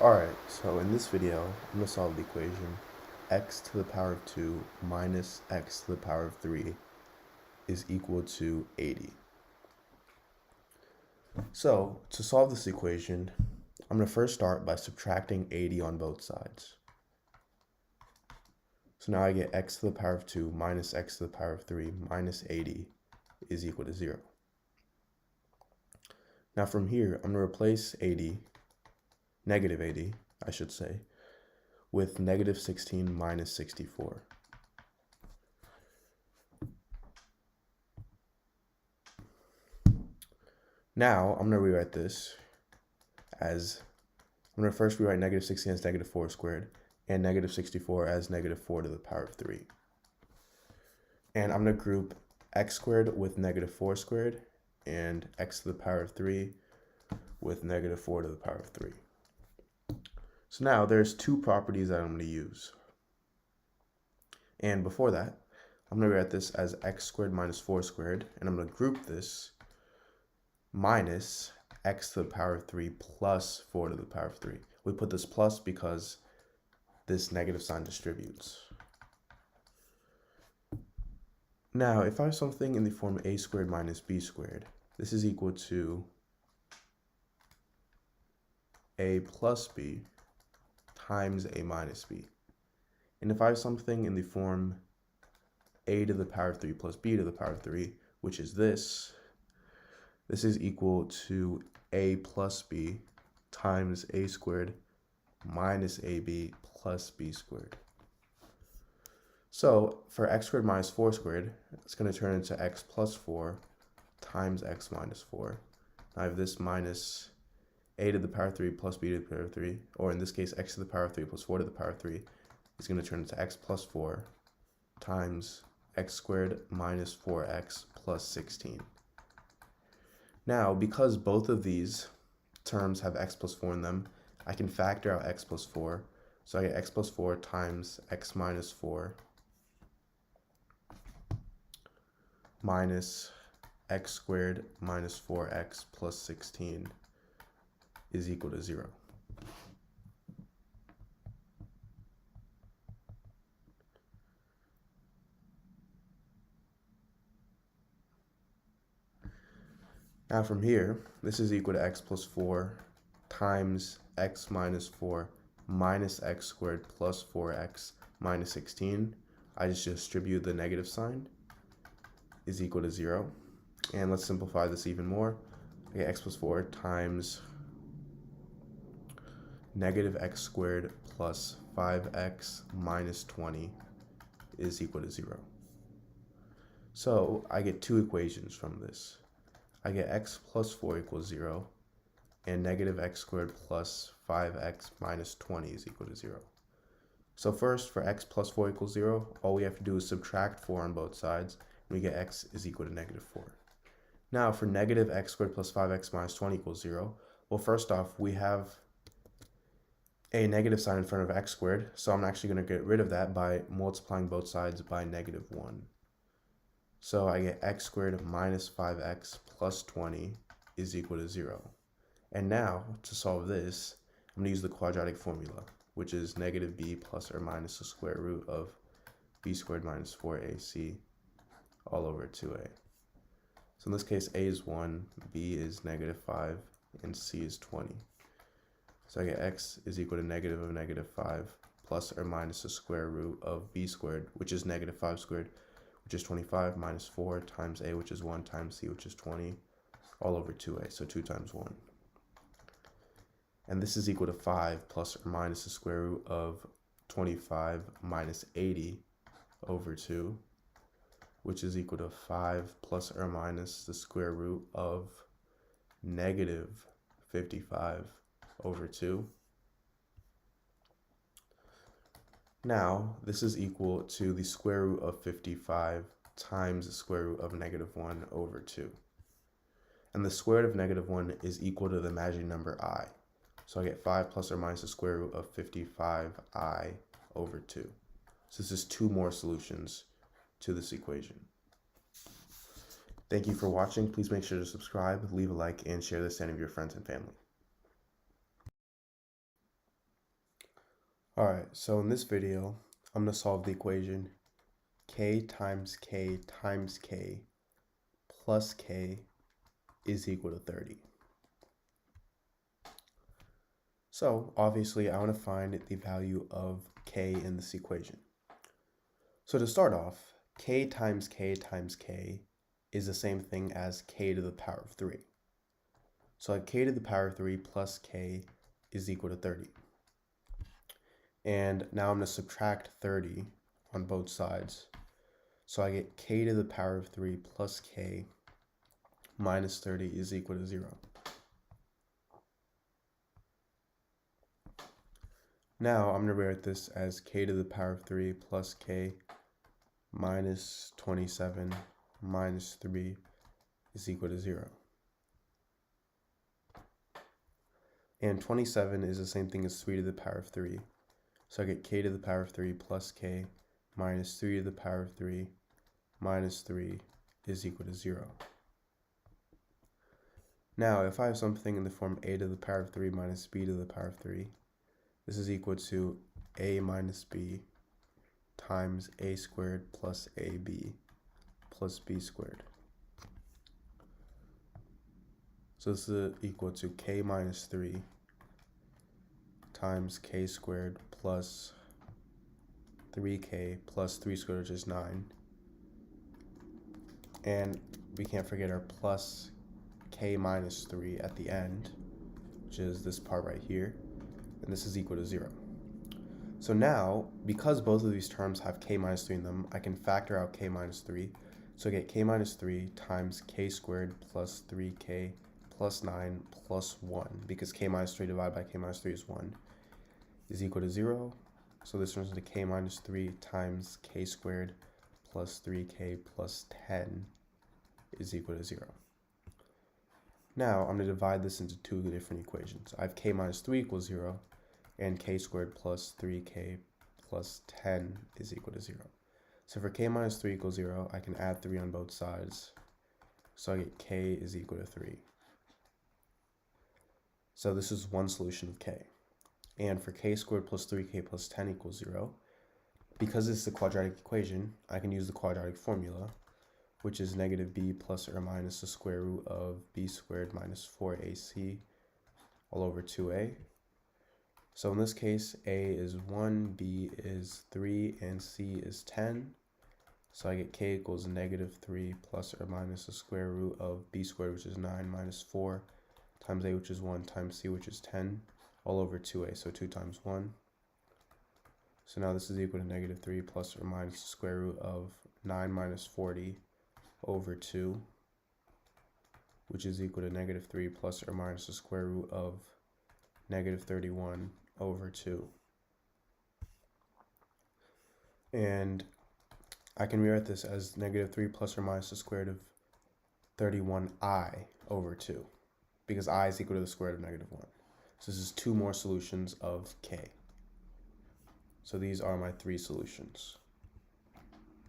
Alright, so in this video, I'm going to solve the equation x to the power of 2 minus x to the power of 3 is equal to 80. So, to solve this equation, I'm going to first start by subtracting 80 on both sides. So now I get x to the power of 2 minus x to the power of 3 minus 80 is equal to 0. Now from here, I'm going to replace 80, negative 80, I should say, with negative 16 minus 64. Now, I'm going to rewrite this as, I'm going to first rewrite negative 16 as negative 4 squared, and negative 64 as negative 4 to the power of 3. And I'm going to group x squared with negative 4 squared, and x to the power of 3 with negative 4 to the power of 3. So now, there's two properties that I'm going to use. And before that, I'm going to write this as x squared minus 4 squared, and I'm going to group this minus x to the power of 3 plus 4 to the power of 3. We put this plus because this negative sign distributes. Now, if I have something in the form a squared minus b squared, this is equal to a plus b times a minus b. And if I have something in the form a to the power of 3 plus b to the power of 3, which is this is equal to a plus b times a squared minus ab plus b squared. So for x squared minus 4 squared, it's going to turn into x plus 4 times x minus 4. I have this minus a to the power of 3 plus b to the power of 3, or in this case, x to the power of 3 plus 4 to the power of 3 is going to turn into x plus 4 times x squared minus 4x plus 16. Now, because both of these terms have x plus 4 in them, I can factor out x plus 4. So I get x plus 4 times x minus 4 minus x squared minus 4x plus 16 is equal to 0. Now from here, this is equal to x plus 4 times x minus 4 minus x squared plus 4x minus 16. I just distribute the negative sign is equal to 0. And let's simplify this even more. I get x plus 4 times negative x squared plus 5x minus 20 is equal to 0. So I get two equations from this. I get x plus 4 equals 0, and negative x squared plus 5x minus 20 is equal to 0. So first, for x plus 4 equals 0, all we have to do is subtract 4 on both sides, and we get x is equal to negative 4. Now, for negative x squared plus 5x minus 20 equals 0, well, first off, we have a negative sign in front of x squared, so I'm actually going to get rid of that by multiplying both sides by negative 1. So I get x squared minus 5x plus 20 is equal to 0. And now, to solve this, I'm going to use the quadratic formula, which is negative b plus or minus the square root of b squared minus 4ac all over 2a. So in this case, a is 1, b is negative 5, and c is 20. So I get x is equal to negative of negative 5 plus or minus the square root of b squared, which is negative 5 squared, which is 25, minus 4 times a, which is 1, times c, which is 20, all over 2a, so 2 times 1. And this is equal to 5 plus or minus the square root of 25 minus 80 over 2, which is equal to 5 plus or minus the square root of negative 55 over 2. Now, this is equal to the square root of 55 times the square root of negative 1 over 2. And the square root of negative 1 is equal to the imaginary number I. So I get 5 plus or minus the square root of 55i over 2. So this is two more solutions to this equation. Thank you for watching. Please make sure to subscribe, leave a like, and share this to any of your friends and family. Alright, so in this video, I'm going to solve the equation k times k times k plus k is equal to 30. So obviously I want to find the value of k in this equation. So to start off, k times k times k is the same thing as k to the power of 3. So like k to the power of 3 plus k is equal to 30. And now I'm going to subtract 30 on both sides. So I get k to the power of 3 plus k minus 30 is equal to 0. Now I'm going to rewrite this as k to the power of 3 plus k minus 27 minus 3 is equal to 0. And 27 is the same thing as 3 to the power of 3. So I get k to the power of 3 plus k minus 3 to the power of 3 minus 3 is equal to 0. Now, if I have something in the form a to the power of 3 minus b to the power of 3, this is equal to a minus b times a squared plus ab plus b squared. So this is equal to k minus 3 times k squared plus 3k plus 3 squared, which is 9. And we can't forget our plus k minus 3 at the end, which is this part right here. And this is equal to 0. So now, because both of these terms have k minus 3 in them, I can factor out k minus 3. So I get k minus 3 times k squared plus 3k plus 9 plus 1, because k minus 3 divided by k minus 3 is 1, is equal to 0. So this turns into k minus 3 times k squared plus 3k plus 10 is equal to 0. Now I'm going to divide this into two different equations. I have k minus 3 equals 0, and k squared plus 3k plus 10 is equal to 0. So for k minus 3 equals 0, I can add 3 on both sides. So I get k is equal to 3. So this is one solution of k. And for k squared plus 3k plus 10 equals 0, because this is a quadratic equation, I can use the quadratic formula, which is negative b plus or minus the square root of b squared minus 4ac all over 2a. So in this case, a is 1, b is 3, and c is 10. So I get k equals negative 3 plus or minus the square root of b squared, which is 9, minus 4, times a, which is 1, times c, which is 10, all over 2a, so 2 times 1. So now this is equal to negative 3 plus or minus the square root of 9 minus 40 over 2, which is equal to negative 3 plus or minus the square root of negative 31 over 2. And I can rewrite this as negative 3 plus or minus the square root of 31i over 2, because I is equal to the square root of negative 1. So this is two more solutions of k. So these are my three solutions.